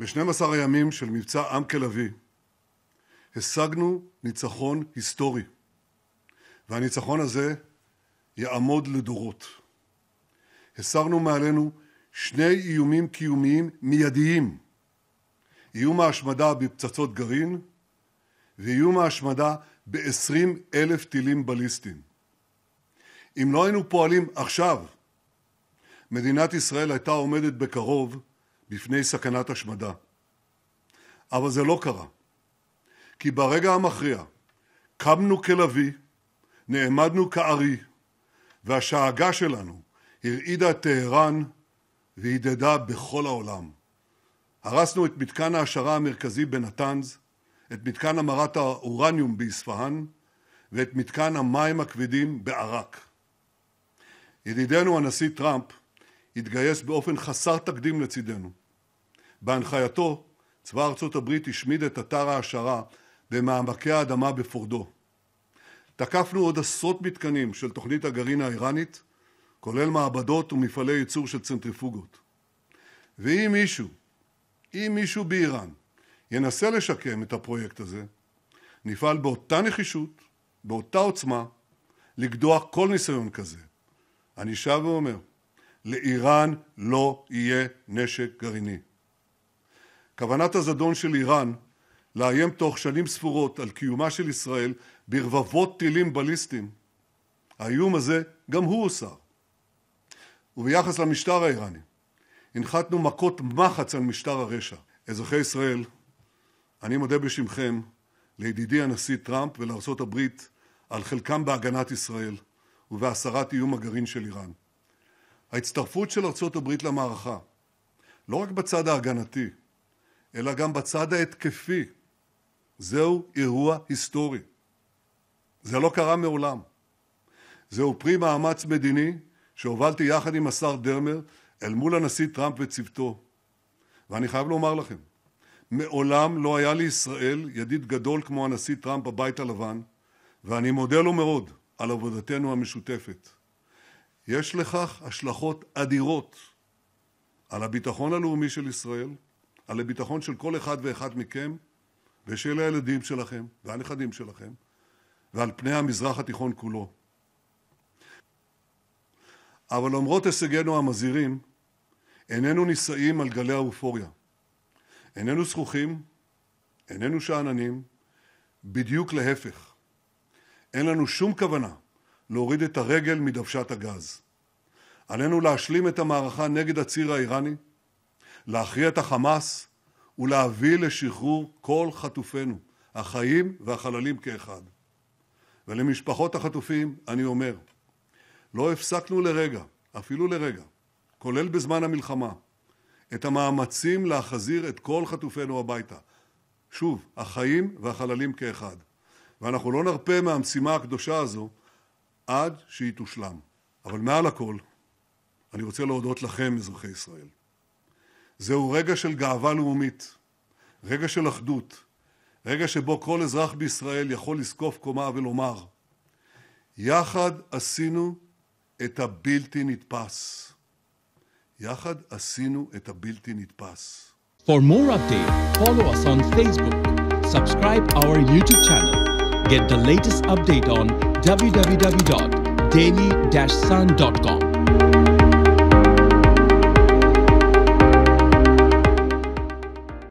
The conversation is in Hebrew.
ב-12 הימים של מבצע עם כלביא השגנו ניצחון היסטורי, והניצחון הזה יעמוד לדורות. הסרנו מעלינו שני איומים קיומיים מיידיים, איום ההשמדה בפצצות גרעין ואיום ההשמדה ב-20,000 טילים בליסטיים. אם לא היינו פועלים עכשיו, מדינת ישראל הייתה עומדת בקרוב בפני סכנת השמדה. אבל זה לא קרה, כי ברגע המכריע קמנו כלביא, נעמדנו כארי, והשאגה שלנו הרעידה את טהרן והידדה בכל העולם. הרסנו את מתקן ההעשרה המרכזי בנתנז, את מתקן המרת האורניום באספהאן ואת מתקן המים הכבדים בעראק. ידידנו הנשיא טראמפ התגייס באופן חסר תקדים לצידנו. בהנחייתו, צבא ארצות הברית השמיד את אתר ההעשרה במעמקי האדמה בפורדו. תקפנו עוד עשרות מתקנים של תוכנית הגרעין האיראנית, כולל מעבדות ומפעלי ייצור של צנטריפוגות. ואם מישהו באיראן ינסה לשקם את הפרויקט הזה, נפעל באותה נחישות, באותה עוצמה, לקדוח כל ניסיון כזה. אני שב ואומר, לאיראן לא יהיה נשק גרעיני. כוונת הזדון של איראן לאיים תוך שנים ספורות על קיומה של ישראל ברבבות טילים בליסטיים, האיום הזה גם הוא הוסר. וביחס למשטר האיראני, הנחתנו מכות מחץ על משטר הרשע. אזרחי ישראל, אני מודה בשמכם לידידי הנשיא טראמפ ולארצות הברית על חלקם בהגנת ישראל ובהסרת איום הגרעין של איראן. ההצטרפות של ארצות הברית למערכה, לא רק בצד ההגנתי, אלא גם בצד ההתקפי, זהו אירוע היסטורי. זה לא קרה מעולם. זהו פרי מאמץ מדיני שהובלתי יחד עם השר דרמר אל מול הנשיא טראמפ וצוותו. ואני חייב לומר לכם, מעולם לא היה לישראל ידיד גדול כמו הנשיא טראמפ בבית הלבן, ואני מודה לו מאוד על עבודתנו המשותפת. יש לכך השלכות אדירות על הביטחון הלאומי של ישראל, על הביטחון של כל אחד ואחד מכם, ושל הילדים שלכם והנכדים שלכם, ועל פני המזרח התיכון כולו. אבל למרות הישגינו המזהירים, איננו נישאים על גלי האופוריה. איננו זחוחים, איננו שאננים, בדיוק להפך. אין לנו שום כוונה להוריד את הרגל מדוושת הגז. עלינו להשלים את המערכה נגד הציר האיראני, להכריע את החמאס ולהביא לשחרור כל חטופינו, החיים והחללים כאחד. ולמשפחות החטופים אני אומר, לא הפסקנו לרגע, אפילו לרגע, כולל בזמן המלחמה, את המאמצים להחזיר את כל חטופינו הביתה. שוב, החיים והחללים כאחד. ואנחנו לא נרפה מהמשימה הקדושה הזו עד שהיא תושלם. אבל מעל הכל, אני רוצה להודות לכם, אזרחי ישראל. זהו רגע של גאווה לאומית, רגע של אחדות, רגע שבו כל אזרח בישראל יכול לזקוף קומה ולומר, יחד עשינו את הבלתי נתפס. יחד עשינו את הבלתי נתפס. For more updates, follow us on Facebook, subscribe our YouTube channel, get the latest update on www.daily-sun.com.